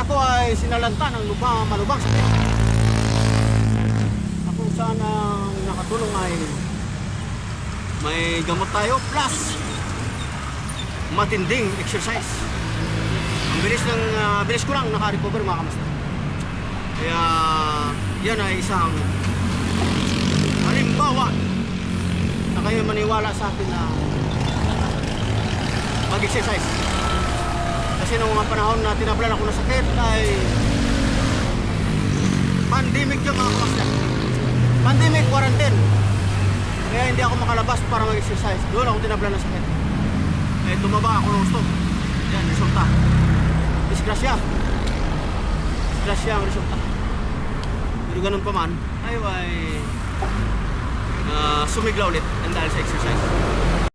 ako ay sinalanta ng malubang sakit. Ako saan ang nakatulong ay may gamot tayo plus matinding exercise. Ang bilis ko lang naka-recover mga kamastan. Kaya yan ay isang halimbawa na kayo maniwala sa akin na mag-exercise. Kasi nung mga panahon na tinablan ako ng sakit ay pandemic yung mga kamastan. Pandemic quarantine. Kaya hindi ako makalabas para mag-exercise. Doon ako tinablan ng sakit. Eh tumaba ako ng gusto. Yan, resulta. Disgrasya. Disgrasya ang resulta. Pero ganun pa man, ay sumigla ulit dahil sa exercise.